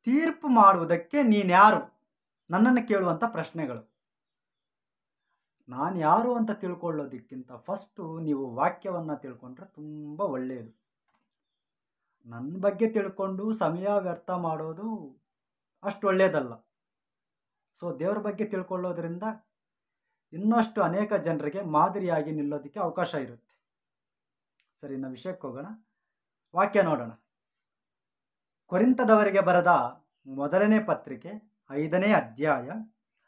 ತೀರ್ಪು ಮಾಡುವುದಕ್ಕೆ ನೀನ್ಯಾರು ನನ್ನನ್ನು ಕೇಳುವಂಥ ಪ್ರಶ್ನೆಗಳು. ನಾನು ಯಾರು ಅಂತ ತಿಳ್ಕೊಳ್ಳೋದಕ್ಕಿಂತ ಫಸ್ಟು ನೀವು ವಾಕ್ಯವನ್ನು ತಿಳ್ಕೊಂಡ್ರೆ ತುಂಬ ಒಳ್ಳೆಯದು. ನನ್ನ ಬಗ್ಗೆ ತಿಳ್ಕೊಂಡು ಸಮಯ ವ್ಯರ್ಥ ಮಾಡೋದು ಅಷ್ಟು ಒಳ್ಳೆಯದಲ್ಲ. ಸೊ ದೇವ್ರ ಬಗ್ಗೆ ತಿಳ್ಕೊಳ್ಳೋದ್ರಿಂದ ಇನ್ನಷ್ಟು ಅನೇಕ ಜನರಿಗೆ ಮಾದರಿಯಾಗಿ ನಿಲ್ಲೋದಕ್ಕೆ ಅವಕಾಶ ಇರುತ್ತೆ. ಸರಿ, ನಾವು ವಿಷಯಕ್ಕೆ ಹೋಗೋಣ. ವಾಕ್ಯ ನೋಡೋಣ. ಕೊರಿಂಥದವರಿಗೆ ಬರೆದ ಮೊದಲನೇ ಪತ್ರಿಕೆ 5ನೇ ಅಧ್ಯಾಯ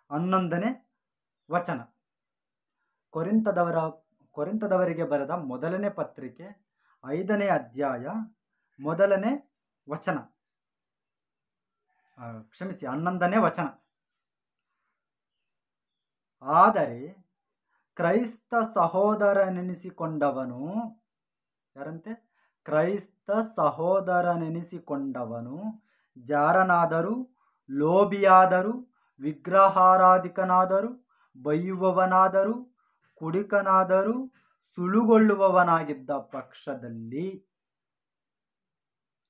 11ನೇ ವಚನ. ಕೊರಿಂಥದವರಿಗೆ ಬರೆದ ಮೊದಲನೇ ಪತ್ರಿಕೆ 5ನೇ ಅಧ್ಯಾಯ 1ನೇ ವಚನ, 11ನೇ ವಚನ. ಆದರೆ ಕ್ರೈಸ್ತ ಸಹೋದರನೆನಿಸಿಕೊಂಡವನು, ಯಾರಂತೆ? ಕ್ರೈಸ್ತ ಸಹೋದರನೆನಿಸಿಕೊಂಡವನು ಜಾರನಾದರೂ, ಲೋಭಿಯಾದರೂ, ವಿಗ್ರಹಾರಾಧಿಕನಾದರೂ, ಬೈಯುವವನಾದರೂ, ಕುಡಿಕನಾದರೂ, ಸುಳುಗೊಳ್ಳುವವನಾಗಿದ್ದ ಪಕ್ಷದಲ್ಲಿ,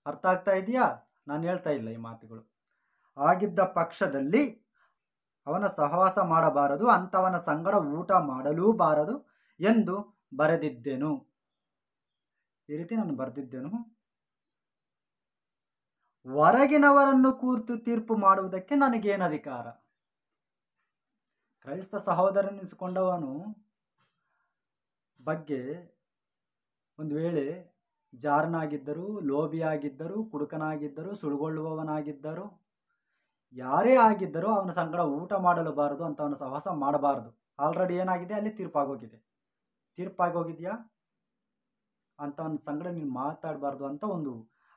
ಅರ್ಥ ಆಗ್ತಾ ಇದೆಯಾ? ನಾನು ಹೇಳ್ತಾ ಇಲ್ಲ ಈ ಮಾತುಗಳು. ಆಗಿದ್ದ ಪಕ್ಷದಲ್ಲಿ ಅವನ ಸಹವಾಸ ಮಾಡಬಾರದು, ಅಂಥವನ ಸಂಗಡ ಊಟ ಮಾಡಲೂ ಬಾರದು ಎಂದು ಬರೆದಿದ್ದೆನು. ಈ ರೀತಿ ನಾನು ಬರೆದಿದ್ದೆನು. ಹೊರಗಿನವರನ್ನು ಕುರಿತು ತೀರ್ಪು ಮಾಡುವುದಕ್ಕೆ ನನಗೇನು ಅಧಿಕಾರ? ಕ್ರೈಸ್ತ ಸಹೋದರನೆನಿಸಿಕೊಂಡವನು ಬಗ್ಗೆ ಒಂದು ವೇಳೆ ಜಾರನಾಗಿದ್ದರು, ಲೋಭಿಯಾಗಿದ್ದರು, ಕುಡುಕನಾಗಿದ್ದರು, ಸುಳುಗೊಳ್ಳುವವನಾಗಿದ್ದರು, ಯಾರೇ ಆಗಿದ್ದರೂ ಅವನ ಸಂಗಡ ಊಟ ಮಾಡಲು ಬಾರದು, ಅಂಥವನ ಸಹವಾಸ ಮಾಡಬಾರದು. ಆಲ್ರೆಡಿ ಏನಾಗಿದೆ? ಅಲ್ಲಿ ತೀರ್ಪಾಗೋಗಿದೆ. ತೀರ್ಪಾಗೋಗಿದೆಯಾ? ಅಂಥವನ ಸಂಗಡ ನೀನು ಮಾತಾಡಬಾರ್ದು ಅಂತ ಒಂದು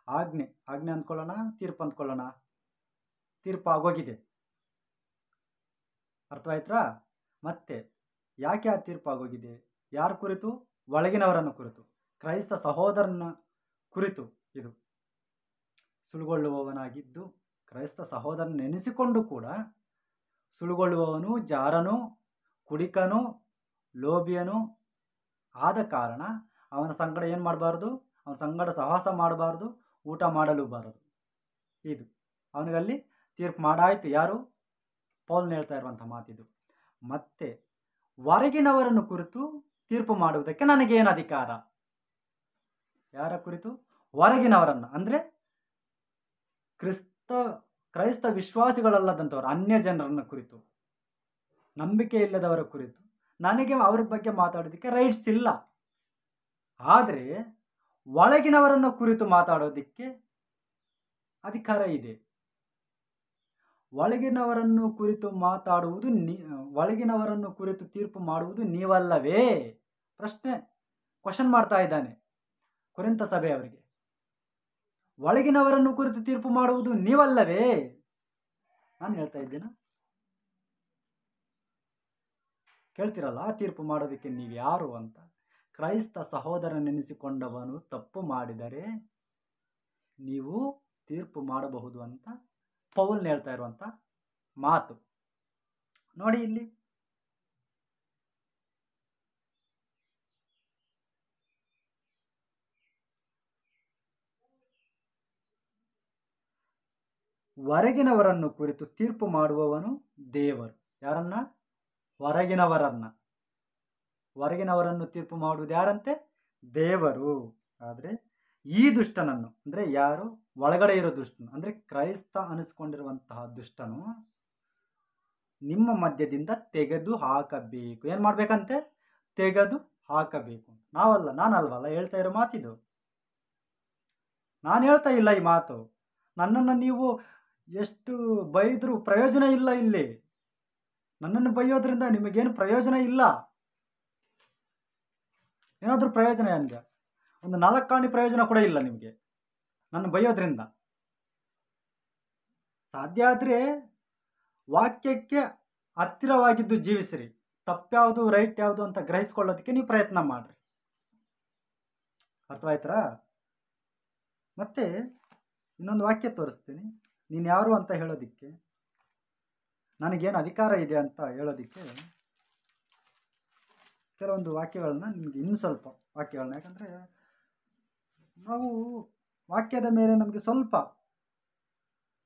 ಆಜ್ಞೆ ಅಂದ್ಕೊಳ್ಳೋಣ, ತೀರ್ಪು ಅಂದ್ಕೊಳ್ಳೋಣ. ತೀರ್ಪಾಗೋಗಿದೆ. ಅರ್ಥವಾಯ್ತಾ? ಮತ್ತೆ ಯಾಕೆ ಆ ತೀರ್ಪಾಗೋಗಿದೆ? ಯಾರ ಕುರಿತು? ಒಳಗಿನವರನ್ನು ಕುರಿತು, ಕ್ರೈಸ್ತ ಸಹೋದರನ ಕುರಿತು. ಇದು ಸುಳುಗೊಳ್ಳುವವನಾಗಿದ್ದು ಕ್ರೈಸ್ತ ಸಹೋದರನ ನೆನೆಸಿಕೊಂಡು ಕೂಡ ಸುಳುಗೊಳ್ಳುವವನು, ಜಾರನು, ಕುಡಿಕನು, ಲೋಭಿಯನು ಆದ ಕಾರಣ ಅವನ ಸಂಗಡ ಏನು ಮಾಡಬಾರ್ದು? ಅವನ ಸಂಗಡ ಸಹವಾಸ ಮಾಡಬಾರ್ದು, ಊಟ ಮಾಡಲು ಬಾರದು. ಇದು ಅವನಿಗಲ್ಲಿ ತೀರ್ಪು ಮಾಡಾಯಿತು. ಯಾರು? ಪೌಲ್ನ ಹೇಳ್ತಾ ಇರುವಂಥ ಮಾತಿದು. ಮತ್ತೆ ಹೊರಗಿನವರನ್ನು ಕುರಿತು ತೀರ್ಪು ಮಾಡುವುದಕ್ಕೆ ನನಗೇನು ಅಧಿಕಾರ? ಯಾರ ಕುರಿತು? ಹೊರಗಿನವರನ್ನು ಅಂದರೆ ಕ್ರೈಸ್ತ ವಿಶ್ವಾಸಿಗಳಲ್ಲದಂಥವರು, ಅನ್ಯ ಜನರನ್ನ ಕುರಿತು, ನಂಬಿಕೆ ಇಲ್ಲದವರ ಕುರಿತು ನನಗೆ ಅವ್ರ ಬಗ್ಗೆ ಮಾತಾಡೋದಕ್ಕೆ ರೈಟ್ಸ್ ಇಲ್ಲ. ಆದರೆ ಒಳಗಿನವರನ್ನು ಕುರಿತು ಮಾತಾಡೋದಕ್ಕೆ ಅಧಿಕಾರ ಇದೆ. ಒಳಗಿನವರನ್ನು ಕುರಿತು ಮಾತಾಡುವುದು ಒಳಗಿನವರನ್ನು ಕುರಿತು ತೀರ್ಪು ಮಾಡುವುದು ನೀವಲ್ಲವೇ? ಕ್ವಶನ್ ಮಾಡ್ತಾ ಇದ್ದಾನೆ ಕೊರಿಂಥ ಸಭೆಯವರಿಗೆ. ಒಳಗಿನವರನ್ನು ಕುರಿತು ತೀರ್ಪು ಮಾಡುವುದು ನೀವಲ್ಲವೇ? ನಾನು ಹೇಳ್ತಾ ಇದ್ದೇನೆ, ಕೇಳ್ತಿರಲ್ಲ, ತೀರ್ಪು ಮಾಡೋದಕ್ಕೆ ನೀವು ಯಾರು ಅಂತ. ಕ್ರೈಸ್ತ ಸಹೋದರನೆನಿಸಿಕೊಂಡವನು ತಪ್ಪು ಮಾಡಿದರೆ ನೀವು ತೀರ್ಪು ಮಾಡಬಹುದು ಅಂತ ಪೌಲ್ನ ಹೇಳ್ತಾ ಇರುವಂಥ ಮಾತು ನೋಡಿ ಇಲ್ಲಿ. ಹೊರಗಿನವರನ್ನು ಕುರಿತು ತೀರ್ಪು ಮಾಡುವವನು ದೇವರು. ಯಾರನ್ನ? ಹೊರಗಿನವರನ್ನು ತೀರ್ಪು ಮಾಡುವುದು ಯಾರಂತೆ? ದೇವರು. ಆದರೆ ಈ ದುಷ್ಟನನ್ನು, ಅಂದರೆ ಯಾರು? ಒಳಗಡೆ ಇರೋ ದುಷ್ಟನು, ಅಂದರೆ ಕ್ರೈಸ್ತ ಅನಿಸ್ಕೊಂಡಿರುವಂತಹ ದುಷ್ಟನು ನಿಮ್ಮ ಮಧ್ಯದಿಂದ ತೆಗೆದು ಹಾಕಬೇಕು. ಏನು ಮಾಡಬೇಕಂತೆ? ತೆಗೆದು ಹಾಕಬೇಕು. ನಾನಲ್ವಲ್ಲ ಹೇಳ್ತಾ ಇರೋ ಮಾತಿದು. ನಾನು ಹೇಳ್ತಾ ಇಲ್ಲ ಈ ಮಾತು. ನನ್ನನ್ನು ನೀವು ಎಷ್ಟು ಬೈದರೂ ಪ್ರಯೋಜನ ಇಲ್ಲ. ಇಲ್ಲಿ ನನ್ನನ್ನು ಬೈಯೋದ್ರಿಂದ ನಿಮಗೇನು ಪ್ರಯೋಜನ ಇಲ್ಲ. ಏನಾದರೂ ಪ್ರಯೋಜನ ಅಂದರೆ ಒಂದು 4 ಆಣೆ ಪ್ರಯೋಜನ ಕೂಡ ಇಲ್ಲ ನಿಮಗೆ ನನ್ನ ಬೈಯೋದ್ರಿಂದ. ಸಾಧ್ಯ ಆದರೆ ವಾಕ್ಯಕ್ಕೆ ಹತ್ತಿರವಾಗಿದ್ದು ಜೀವಿಸಿರಿ. ತಪ್ಪ್ಯಾವುದು ರೈಟ್ ಯಾವುದು ಅಂತ ಗ್ರಹಿಸ್ಕೊಳ್ಳೋದಕ್ಕೆ ನೀವು ಪ್ರಯತ್ನ ಮಾಡಿರಿ. ಅರ್ಥವಾಯ್ತಾ? ಮತ್ತೆ ಇನ್ನೊಂದು ವಾಕ್ಯ ತೋರಿಸ್ತೀನಿ. ನೀನು ಯಾರು ಅಂತ ಹೇಳೋದಕ್ಕೆ, ನನಗೇನು ಅಧಿಕಾರ ಇದೆ ಅಂತ ಹೇಳೋದಕ್ಕೆ ಕೆಲವೊಂದು ವಾಕ್ಯಗಳನ್ನ ನಿಮಗೆ, ಇನ್ನೂ ಸ್ವಲ್ಪ ವಾಕ್ಯಗಳನ್ನ, ಯಾಕಂದರೆ ನಾವು ವಾಕ್ಯದ ಮೇಲೆ ನಮಗೆ ಸ್ವಲ್ಪ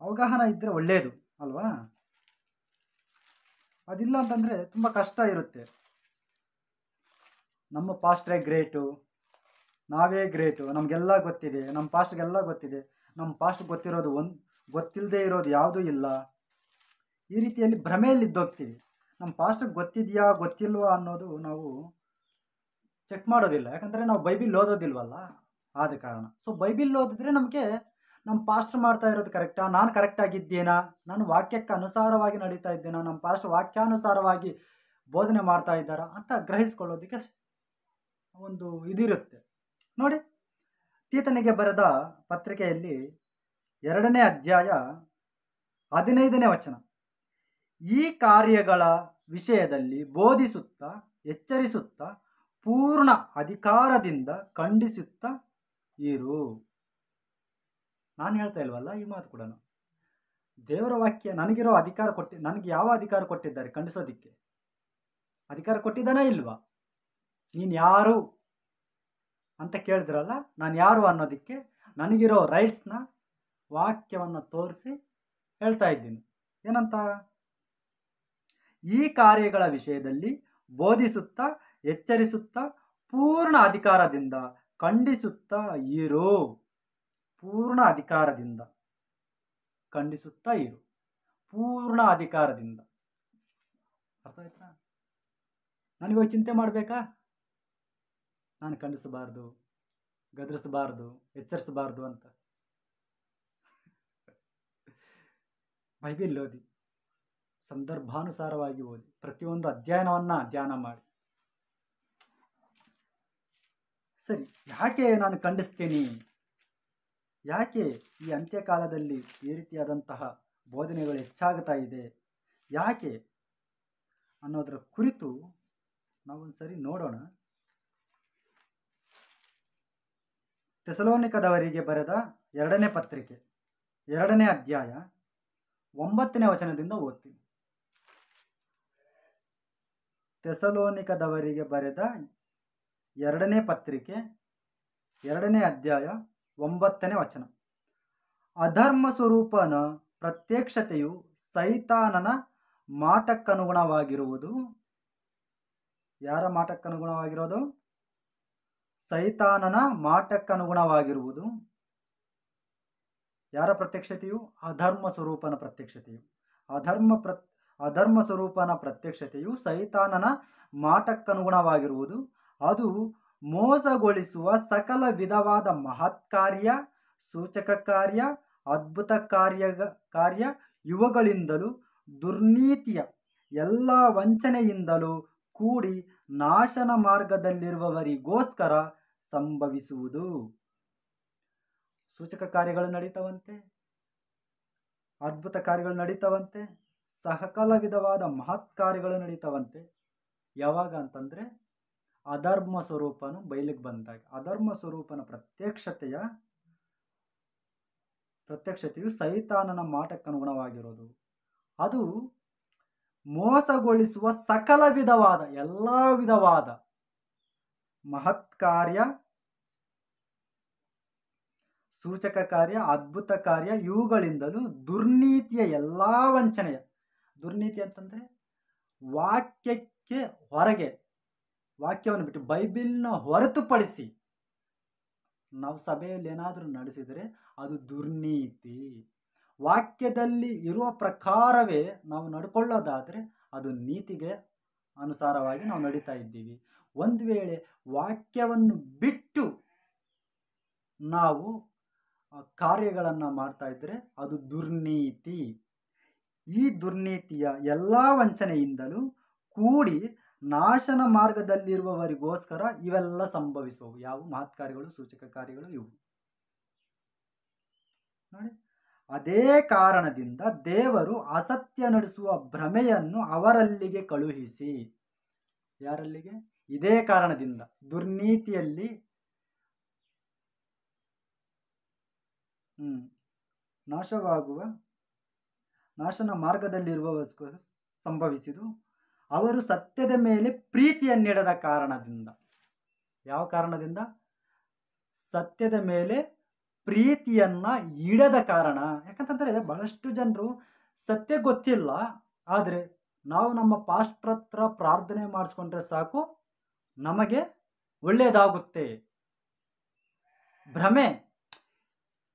ಅವಗಾಹನ ಇದ್ದರೆ ಒಳ್ಳೆಯದು ಅಲ್ವಾ? ಅದಿಲ್ಲ ಅಂತಂದರೆ ತುಂಬ ಕಷ್ಟ ಇರುತ್ತೆ. ನಮ್ಮ ಪಾಸ್ಟ್ರೇ ಗ್ರೇಟು, ನಾವೇ ಗ್ರೇಟು, ನಮಗೆಲ್ಲ ಗೊತ್ತಿದೆ, ನಮ್ಮ ಪಾಸ್ಟ್ಗೆಲ್ಲ ಗೊತ್ತಿದೆ, ನಮ್ಮ ಪಾಸ್ಟ್ ಗೊತ್ತಿರೋದು ಗೊತ್ತಿಲ್ಲದೆ ಇರೋದು ಯಾವುದೂ ಇಲ್ಲ. ಈ ರೀತಿಯಲ್ಲಿ ಭ್ರಮೆಯಲ್ಲಿದ್ದೋಗ್ತೀವಿ. ನಮ್ಮ ಪಾಸ್ಟ್ಗೆ ಗೊತ್ತಿದೆಯಾ ಗೊತ್ತಿಲ್ವಾ ಅನ್ನೋದು ನಾವು ಚೆಕ್ ಮಾಡೋದಿಲ್ಲ. ಯಾಕಂದರೆ ನಾವು ಬೈಬಿಲ್ ಓದೋದಿಲ್ವಲ್ಲ, ಆದ ಕಾರಣ. ಸೊ ಬೈಬಿಲ್ ಓದಿದ್ರೆ ನಮಗೆ ನಮ್ಮ ಪಾಸ್ಟ್ರ್ ಮಾಡ್ತಾ ಇರೋದು ಕರೆಕ್ಟಾ, ನಾನು ಕರೆಕ್ಟಾಗಿದ್ದೇನಾ, ನಾನು ವಾಕ್ಯಕ್ಕೆ ಅನುಸಾರವಾಗಿ ನಡೀತಾ ಇದ್ದೇನಾ, ನಮ್ಮ ಪಾಸ್ಟ್ರ್ ವಾಕ್ಯಾನುಸಾರವಾಗಿ ಬೋಧನೆ ಮಾಡ್ತಾ ಇದ್ದಾರಾ ಅಂತ ಗ್ರಹಿಸ್ಕೊಳ್ಳೋದಕ್ಕೆ ಒಂದು ಇದಿರುತ್ತೆ. ನೋಡಿ, ತೀತನಿಗೆ ಬರೆದ ಪತ್ರಿಕೆಯಲ್ಲಿ 2ನೇ ಅಧ್ಯಾಯ 15ನೇ ವಚನ, ಈ ಕಾರ್ಯಗಳ ವಿಷಯದಲ್ಲಿ ಬೋಧಿಸುತ್ತಾ ಎಚ್ಚರಿಸುತ್ತಾ ಪೂರ್ಣ ಅಧಿಕಾರದಿಂದ ಖಂಡಿಸುತ್ತಾ ಇರು. ನಾನು ಹೇಳ್ತಾ ಇಲ್ವಲ್ಲ ಈ ಮಾತು ಕೂಡ. ದೇವರ ವಾಕ್ಯ ನನಗಿರೋ ಅಧಿಕಾರ ನನಗೆ ಯಾವ ಅಧಿಕಾರ ಕೊಟ್ಟಿದ್ದಾರೆ ಖಂಡಿಸೋದಿಕ್ಕೆ? ಅಧಿಕಾರ ಕೊಟ್ಟಿದ್ದಾನಾ ಇಲ್ವಾ? ನೀನು ಯಾರು ಅಂತ ಕೇಳಿದ್ರಲ್ಲ, ನಾನು ಯಾರು ಅನ್ನೋದಕ್ಕೆ ನನಗಿರೋ ರೈಟ್ಸ್ನ ವಾಕ್ಯವನ್ನು ತೋರಿಸಿ ಹೇಳ್ತಾ ಇದ್ದೀನಿ. ಏನಂತ? ಈ ಕಾರ್ಯಗಳ ವಿಷಯದಲ್ಲಿ ಬೋಧಿಸುತ್ತಾ ಎಚ್ಚರಿಸುತ್ತಾ ಪೂರ್ಣ ಅಧಿಕಾರದಿಂದ ಖಂಡಿಸುತ್ತಾ ಇರು. ಪೂರ್ಣ ಅಧಿಕಾರದಿಂದ ಖಂಡಿಸುತ್ತಾ ಇರು. ಪೂರ್ಣ ಅಧಿಕಾರದಿಂದ. ಅರ್ಥ ಆಯ್ತಾ? ನನಗೆ ಚಿಂತೆ ಮಾಡಬೇಕಾ? ನಾನು ಖಂಡಿಸಬಾರ್ದು, ಗದರಿಸಬಾರ್ದು, ಎಚ್ಚರಿಸಬಾರ್ದು ಅಂತ. ಬೈಬಿಲ್ ಓದಿ, ಸಂದರ್ಭಾನುಸಾರವಾಗಿ ಓದಿ, ಪ್ರತಿಯೊಂದು ಅಧ್ಯಯನವನ್ನು ಧ್ಯಾನ ಮಾಡಿ. ಸರಿ, ಯಾಕೆ ನಾನು ಖಂಡಿಸ್ತೀನಿ? ಯಾಕೆ ಈ ಅಂತ್ಯಕಾಲದಲ್ಲಿ ಈ ರೀತಿಯಾದಂತಹ ಬೋಧನೆಗಳು ಹೆಚ್ಚಾಗ್ತಾ ಇದೆ, ಯಾಕೆ ಅನ್ನೋದರ ಕುರಿತು ನಾವೊಂದು ಸರಿ ನೋಡೋಣ. ಥೆಸಲೋನಿಕದವರಿಗೆ ಬರೆದ 2ನೇ ಪತ್ರಿಕೆ 2ನೇ ಅಧ್ಯಾಯ 9ನೇ ವಚನದಿಂದ ಓದ್ತೀನಿ. ಥೆಸಲೋನಿಕದವರಿಗೆ ಬರೆದ 2ನೇ ಪತ್ರಿಕೆ 2ನೇ ಅಧ್ಯಾಯ 9ನೇ ವಚನ, ಅಧರ್ಮ ಸ್ವರೂಪನ ಪ್ರತ್ಯಕ್ಷತೆಯು ಸೈತಾನನ ಮಾಟಕ್ಕನುಗುಣವಾಗಿರುವುದು. ಯಾರ ಮಾಟಕ್ಕನುಗುಣವಾಗಿರೋದು? ಸೈತಾನನ ಮಾಟಕ್ಕನುಗುಣವಾಗಿರುವುದು. ಯಾರ ಪ್ರತ್ಯಕ್ಷತೆಯು? ಅಧರ್ಮ ಸ್ವರೂಪನ ಪ್ರತ್ಯಕ್ಷತೆಯು. ಅಧರ್ಮ ಸ್ವರೂಪನ ಪ್ರತ್ಯಕ್ಷತೆಯು ಸೈತಾನನ ಮಾಟಕ್ಕನುಗುಣವಾಗಿರುವುದು. ಅದು ಮೋಸಗೊಳಿಸುವ ಸಕಲ ವಿಧವಾದ ಮಹತ್ಕಾರ್ಯ, ಸೂಚಕ ಕಾರ್ಯ, ಅದ್ಭುತ ಕಾರ್ಯ ಇವುಗಳಿಂದಲೂ ದುರ್ನೀತಿಯ ಎಲ್ಲ ವಂಚನೆಯಿಂದಲೂ ಕೂಡಿ ನಾಶನ ಮಾರ್ಗದಲ್ಲಿರುವವರಿಗೋಸ್ಕರ ಸಂಭವಿಸುವುದು. ಸೂಚಕ ಕಾರ್ಯಗಳು ನಡೀತವಂತೆ, ಅದ್ಭುತ ಕಾರ್ಯಗಳು ನಡೀತವಂತೆ, ಸಕಲ ವಿಧವಾದ ಮಹತ್ ಕಾರ್ಯಗಳು ನಡೀತವಂತೆ. ಯಾವಾಗ ಅಂತಂದರೆ ಅಧರ್ಮ ಸ್ವರೂಪನು ಬಯಲಿಗೆ ಬಂದಾಗ. ಅಧರ್ಮ ಸ್ವರೂಪನ ಪ್ರತ್ಯಕ್ಷತೆಯು ಸೈತಾನನ ಮಾಟಕ್ಕನುಗುಣವಾಗಿರೋದು. ಅದು ಮೋಸಗೊಳಿಸುವ ಸಕಲ ವಿಧವಾದ ಎಲ್ಲ ವಿಧವಾದ ಮಹತ್ಕಾರ್ಯ, ಸೂಚಕ ಕಾರ್ಯ, ಅದ್ಭುತ ಕಾರ್ಯ ಇವುಗಳಿಂದಲೂ ದುರ್ನೀತಿಯ ಎಲ್ಲ ವಂಚನೆಯ. ದುರ್ನೀತಿ ಅಂತಂದರೆ ವಾಕ್ಯಕ್ಕೆ ಹೊರಗೆ, ವಾಕ್ಯವನ್ನು ಬಿಟ್ಟು ಬೈಬಿಲ್ನ ಹೊರತುಪಡಿಸಿ ನಾವು ಸಭೆಯಲ್ಲಿ ಏನಾದರೂ ನಡೆಸಿದರೆ ಅದು ದುರ್ನೀತಿ. ವಾಕ್ಯದಲ್ಲಿ ಇರುವ ಪ್ರಕಾರವೇ ನಾವು ನಡ್ಕೊಳ್ಳೋದಾದರೆ ಅದು ನೀತಿಗೆ ಅನುಸಾರವಾಗಿ ನಾವು ನಡೀತಾ ಇದ್ದೀವಿ. ಒಂದು ವೇಳೆ ವಾಕ್ಯವನ್ನು ಬಿಟ್ಟು ನಾವು ಕಾರ್ಯಗಳನ್ನು ಮಾಡ್ತಾ ಇದ್ದರೆ ಅದು ದುರ್ನೀತಿ. ಈ ದುರ್ನೀತಿಯ ಎಲ್ಲ ವಂಚನೆಯಿಂದಲೂ ಕೂಡಿ ನಾಶನ ಮಾರ್ಗದಲ್ಲಿರುವವರಿಗೋಸ್ಕರ ಇವೆಲ್ಲ ಸಂಭವಿಸುವವು. ಯಾವ ಮಹತ್ಕಾರ್ಯಗಳು, ಸೂಚಕ ಕಾರ್ಯಗಳು ಇವು ನೋಡಿ. ಅದೇ ಕಾರಣದಿಂದ ದೇವರು ಅಸತ್ಯ ನಡೆಸುವ ಭ್ರಮೆಯನ್ನು ಅವರಲ್ಲಿಗೆ ಕಳುಹಿಸಿ. ಯಾರಲ್ಲಿಗೆ? ಇದೇ ಕಾರಣದಿಂದ ದುರ್ನೀತಿಯಲ್ಲಿ ನಾಶನ ಮಾರ್ಗದಲ್ಲಿರುವವರಿಗೋಸ್ಕರ ಸಂಭವಿಸಿದು. ಅವರು ಸತ್ಯದ ಮೇಲೆ ಪ್ರೀತಿಯನ್ನಿಡದ ಕಾರಣದಿಂದ. ಯಾವ ಕಾರಣದಿಂದ? ಸತ್ಯದ ಮೇಲೆ ಪ್ರೀತಿಯನ್ನು ಇಡದ ಕಾರಣ. ಯಾಕಂತಂದರೆ ಬಹಳಷ್ಟು ಜನರು ಸತ್ಯ ಗೊತ್ತಿಲ್ಲ, ಆದರೆ ನಾವು ನಮ್ಮ ಪಾಸ್ಟ್ರ ಹತ್ರ ಪ್ರಾರ್ಥನೆ ಮಾಡಿಸ್ಕೊಂಡ್ರೆ ಸಾಕು, ನಮಗೆ ಒಳ್ಳೆಯದಾಗುತ್ತೆ. ಭ್ರಮೆ.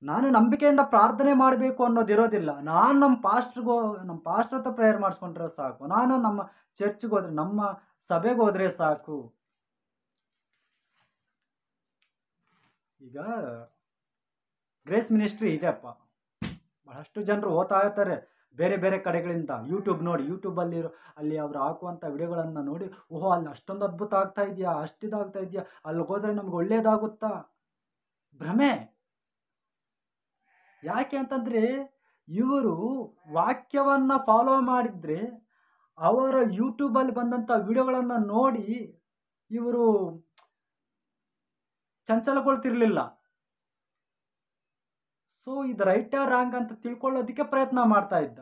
ನಾನು ನಂಬಿಕೆಯಿಂದ ಪ್ರಾರ್ಥನೆ ಮಾಡಬೇಕು ಅನ್ನೋದಿರೋದಿಲ್ಲ. ನಾನು ನಮ್ಮ ಪಾಸ್ಟ್ರ್ ಹತ್ರ ಪ್ರೇಯರ್ ಮಾಡಿಸ್ಕೊಂಡ್ರೆ ಸಾಕು, ನಾನು ನಮ್ಮ ಚರ್ಚ್ಗೆ ಹೋದ್ರೆ, ನಮ್ಮ ಸಭೆಗೆ ಹೋದರೆ ಸಾಕು. ಈಗ ಗ್ರೇಸ್ ಮಿನಿಸ್ಟ್ರಿ ಇದೆಯಪ್ಪ, ಬಹಳಷ್ಟು ಜನರು ಓದ್ತಾ ಇರ್ತಾರೆ ಬೇರೆ ಬೇರೆ ಕಡೆಗಳಿಂದ. ಯೂಟ್ಯೂಬ್ ನೋಡಿ, ಯೂಟ್ಯೂಬಲ್ಲಿ ಅಲ್ಲಿ ಅವರು ಹಾಕುವಂಥ ವಿಡಿಯೋಗಳನ್ನು ನೋಡಿ, ಓಹೋ ಅಲ್ಲಿ ಅಷ್ಟೊಂದು ಅದ್ಭುತ ಆಗ್ತಾ ಇದೆಯಾ, ಅಷ್ಟಿದಾಗ್ತಾ ಇದೆಯಾ, ಅಲ್ಲಿಗೆ ಹೋದರೆ ನಮ್ಗೆ ಒಳ್ಳೆಯದಾಗುತ್ತಾ. ಭ್ರಮೆ. ಯಾಕೆ ಅಂತಂದರೆ ಇವರು ವಾಕ್ಯವನ್ನು ಫಾಲೋ ಮಾಡಿದರೆ ಅವರ ಯೂಟ್ಯೂಬಲ್ಲಿ ಬಂದಂಥ ವಿಡಿಯೋಗಳನ್ನು ನೋಡಿ ಇವರು ಚಂಚಲಗೊಳ್ತಿರ್ಲಿಲ್ಲ. ಸೊ ಇದು ರೈಟಾ ರಾಂಗ್ ಅಂತ ತಿಳ್ಕೊಳ್ಳೋದಕ್ಕೆ ಪ್ರಯತ್ನ ಮಾಡ್ತಾ ಇದ್ದ.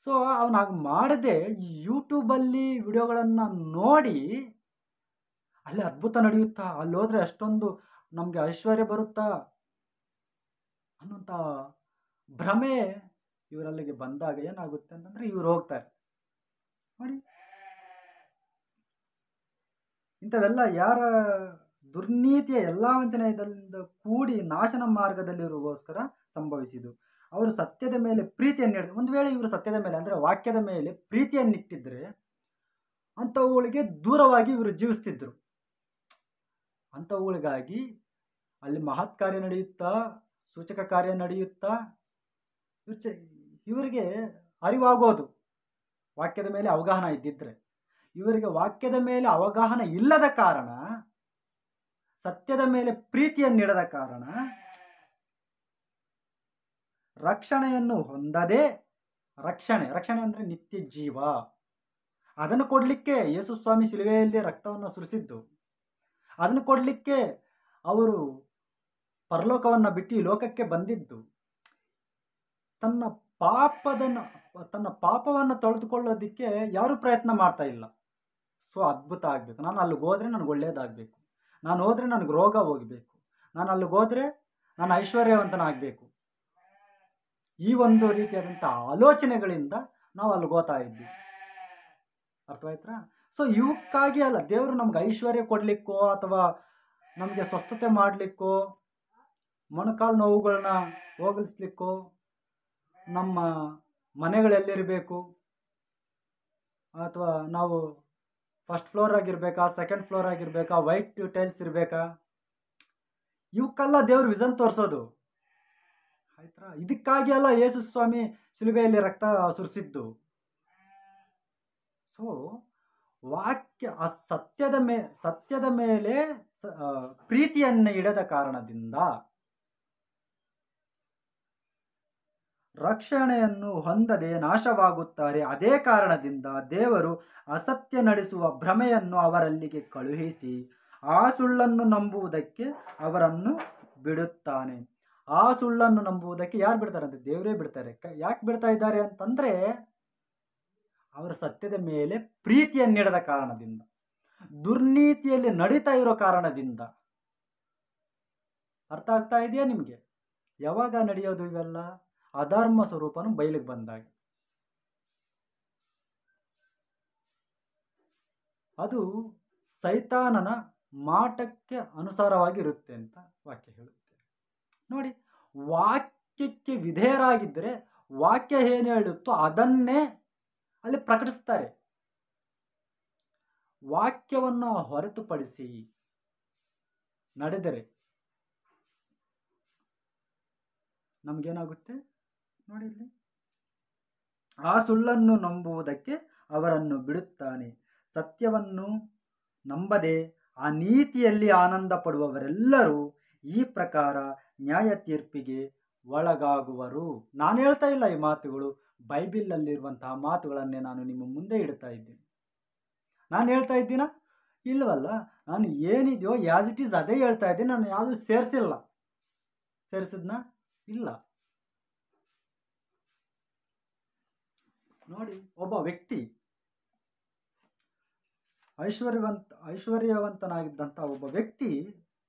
ಸೊ ಅವನು ಹಾಗೆ ಮಾಡದೆ ಈ ಯೂಟ್ಯೂಬಲ್ಲಿ ವಿಡಿಯೋಗಳನ್ನು ನೋಡಿ ಅಲ್ಲಿ ಅದ್ಭುತ ನಡೆಯುತ್ತಾ, ಅಲ್ಲಿ ಹೋದರೆ ಅಷ್ಟೊಂದು ನಮಗೆ ಐಶ್ವರ್ಯ ಬರುತ್ತಾ ಅನ್ನೋಂಥ ಭ್ರಮೆ ಇವರಲ್ಲಿಗೆ ಬಂದಾಗ ಏನಾಗುತ್ತೆ ಅಂತಂದರೆ ಇವರು ಹೋಗ್ತಾರೆ. ನೋಡಿ, ಇಂಥವೆಲ್ಲ ಯಾರ ದುರ್ನೀತಿಯ ಎಲ್ಲ ವಂಚನೆಯಿಂದ ಕೂಡಿ ನಾಶನ ಮಾರ್ಗದಲ್ಲಿರುವಗೋಸ್ಕರ ಸಂಭವಿಸಿದ್ದು. ಅವರು ಸತ್ಯದ ಮೇಲೆ ಪ್ರೀತಿಯನ್ನು ನೀಡಿದ್ರು. ಒಂದು ವೇಳೆ ಇವರು ಸತ್ಯದ ಮೇಲೆ ಅಂದರೆ ವಾಕ್ಯದ ಮೇಲೆ ಪ್ರೀತಿಯನ್ನಿಟ್ಟಿದ್ದರೆ ಅಂಥವುಗಳಿಗೆ ದೂರವಾಗಿ ಇವರು ಜೀವಿಸ್ತಿದ್ರು. ಅಂಥವುಗಳಿಗಾಗಿ ಅಲ್ಲಿ ಮಹತ್ ಕಾರ್ಯ ನಡೆಯುತ್ತಾ, ಸೂಚಕ ಕಾರ್ಯ ನಡೆಯುತ್ತಾ ಇವರಿಗೆ ಅರಿವಾಗೋದು. ವಾಕ್ಯದ ಮೇಲೆ ಅವಗಾಹನ ಇದ್ದಿದ್ರೆ. ಇವರಿಗೆ ವಾಕ್ಯದ ಮೇಲೆ ಅವಗಾಹನ ಇಲ್ಲದ ಕಾರಣ, ಸತ್ಯದ ಮೇಲೆ ಪ್ರೀತಿಯನ್ನಿಡದ ಕಾರಣ, ರಕ್ಷಣೆಯನ್ನು ಹೊಂದದೆ, ರಕ್ಷಣೆ ಅಂದರೆ ನಿತ್ಯ ಜೀವ, ಅದನ್ನು ಕೊಡಲಿಕ್ಕೆ ಯೇಸು ಸ್ವಾಮಿ ಶಿಲುಬೆಯಲ್ಲಿ ರಕ್ತವನ್ನು ಸುರಿಸಿದ್ದು. ಅದನ್ನು ಕೊಡಲಿಕ್ಕೆ ಅವರು ಪರಲೋಕವನ್ನು ಬಿಟ್ಟು ಈ ಲೋಕಕ್ಕೆ ಬಂದಿದ್ದು. ತನ್ನ ಪಾಪವನ್ನು ತೊಳೆದುಕೊಳ್ಳೋದಕ್ಕೆ ಯಾರೂ ಪ್ರಯತ್ನ ಮಾಡ್ತಾ ಇಲ್ಲ. ಸೊ ಅದ್ಭುತ ಆಗಬೇಕು, ನಾನು ಅಲ್ಲಿಗೆ ಹೋದರೆ ನನಗೆ ಒಳ್ಳೆಯದಾಗಬೇಕು, ನಾನು ಹೋದರೆ ನನಗೆ ರೋಗ ಹೋಗಬೇಕು, ನಾನು ಅಲ್ಲಿಗೆ ಹೋದರೆ ನಾನು ಐಶ್ವರ್ಯವಂತನಾಗಬೇಕು. ಈ ಒಂದು ರೀತಿಯಾದಂಥ ಆಲೋಚನೆಗಳಿಂದ ನಾವು ಅಲ್ಲಿಗೆ ಹೋಗ್ತಾ ಇದ್ವಿ. ಅರ್ಥವಾಯ್ತಾ? ಸೊ ಇವಕ್ಕಾಗಿ ಅಲ್ಲ, ದೇವರು ನಮ್ಗೆ ಐಶ್ವರ್ಯ ಕೊಡಲಿಕ್ಕೋ ಅಥವಾ ನಮಗೆ ಸ್ವಸ್ಥತೆ ಮಾಡಲಿಕ್ಕೋ, ಮೊಣಕಾಲು ನೋವುಗಳನ್ನ ಹೋಗಲಿಸ್ಲಿಕ್ಕೋ, ನಮ್ಮ ಮನೆಗಳೆಲ್ಲಿರಬೇಕು, ಅಥವಾ ನಾವು ಫಸ್ಟ್ ಫ್ಲೋರ್ ಆಗಿರ್ಬೇಕಾ, ಸೆಕೆಂಡ್ ಫ್ಲೋರ್ ಆಗಿರ್ಬೇಕಾ, ವೈಟ್ ಟೈಲ್ಸ್ ಇರಬೇಕಾ, ಇವಕ್ಕೆಲ್ಲ ದೇವ್ರು ವಿಷನ್ ತೋರಿಸೋದು. ಆಯ್ತಾ? ಇದಕ್ಕಾಗಿ ಅಲ್ಲ ಯೇಸು ಸ್ವಾಮಿ ಶಿಲುಬೆಯಲ್ಲಿ ರಕ್ತ ಸುರಿಸಿದ್ದು. ಸೊ ವಾಕ್ಯ ಸತ್ಯದ ಮೇಲೆ ಪ್ರೀತಿಯನ್ನು ಇಡದ ಕಾರಣದಿಂದ ರಕ್ಷಣೆಯನ್ನು ಹೊಂದದೆ ನಾಶವಾಗುತ್ತಾರೆ. ಅದೇ ಕಾರಣದಿಂದ ದೇವರು ಅಸತ್ಯ ನಡೆಸುವ ಭ್ರಮೆಯನ್ನು ಅವರಲ್ಲಿಗೆ ಕಳುಹಿಸಿ ಆ ಸುಳ್ಳನ್ನು ನಂಬುವುದಕ್ಕೆ ಅವರನ್ನು ಬಿಡುತ್ತಾನೆ. ಆ ಸುಳ್ಳನ್ನು ನಂಬುವುದಕ್ಕೆ ಯಾರು ಬಿಡ್ತಾರೆ ಅಂತ? ದೇವರೇ ಬಿಡ್ತಾರೆ. ಯಾಕೆ ಬಿಡ್ತಾ ಇದ್ದಾರೆ ಅಂತಂದರೆ ಅವರ ಸತ್ಯದ ಮೇಲೆ ಪ್ರೀತಿಯನ್ನಿಡದ ಕಾರಣದಿಂದ, ದುರ್ನೀತಿಯಲ್ಲಿ ನಡೀತಾ ಇರೋ ಕಾರಣದಿಂದ. ಅರ್ಥ ಆಗ್ತಾ ಇದೆಯಾ ನಿಮಗೆ? ಯಾವಾಗ ನಡೆಯೋದು ಇವೆಲ್ಲ? ಅಧರ್ಮ ಸ್ವರೂಪನು ಬಯಲಿಗೆ ಬಂದಾಗ. ಅದು ಸೈತಾನನ ಮಾಟಕ್ಕೆ ಅನುಸಾರವಾಗಿರುತ್ತೆ ಅಂತ ವಾಕ್ಯ ಹೇಳುತ್ತೆ. ನೋಡಿ, ವಾಕ್ಯಕ್ಕೆ ವಿಧೇಯರಾಗಿದ್ದರೆ ವಾಕ್ಯ ಏನು ಹೇಳುತ್ತೋ ಅದನ್ನೇ ಅಲ್ಲಿ ಪ್ರಕಟಿಸ್ತಾರೆ. ವಾಕ್ಯವನ್ನು ಹೊರತುಪಡಿಸಿ ನಡೆದರೆ ನಮಗೇನಾಗುತ್ತೆ ನೋಡಿ ಇಲ್ಲಿ, ಆ ಸುಳ್ಳನ್ನು ನಂಬುವುದಕ್ಕೆ ಅವರನ್ನು ಬಿಡುತ್ತಾನೆ. ಸತ್ಯವನ್ನು ನಂಬದೆ ಆ ನೀತಿಯಲ್ಲಿ ಆನಂದ ಪಡುವವರೆಲ್ಲರೂ ಈ ಪ್ರಕಾರ ನ್ಯಾಯ ತೀರ್ಪಿಗೆ ಒಳಗಾಗುವರು. ನಾನು ಹೇಳ್ತಾ ಇಲ್ಲ ಈ ಮಾತುಗಳು, ಬೈಬಿಲಲ್ಲಿರುವಂತಹ ಮಾತುಗಳನ್ನೇ ನಾನು ನಿಮ್ಮ ಮುಂದೆ ಇಡ್ತಾ ಇದ್ದೀನಿ. ನಾನು ಹೇಳ್ತಾ ಇದ್ದೀನ? ಇಲ್ಲವಲ್ಲ. ನಾನು ಏನಿದೆಯೋ ಆ್ಯಸ್ ಇಟ್ ಈಸ್ ಅದೇ ಹೇಳ್ತಾ ಇದ್ದೀನಿ. ನಾನು ಯಾವುದು ಸೇರಿಸಿಲ್ಲ. ಸೇರಿಸಿದ್ನಾ? ಇಲ್ಲ. ನೋಡಿ, ಒಬ್ಬ ವ್ಯಕ್ತಿ ಐಶ್ವರ್ಯವಂತನಾಗಿದ್ದಂಥ ಒಬ್ಬ ವ್ಯಕ್ತಿ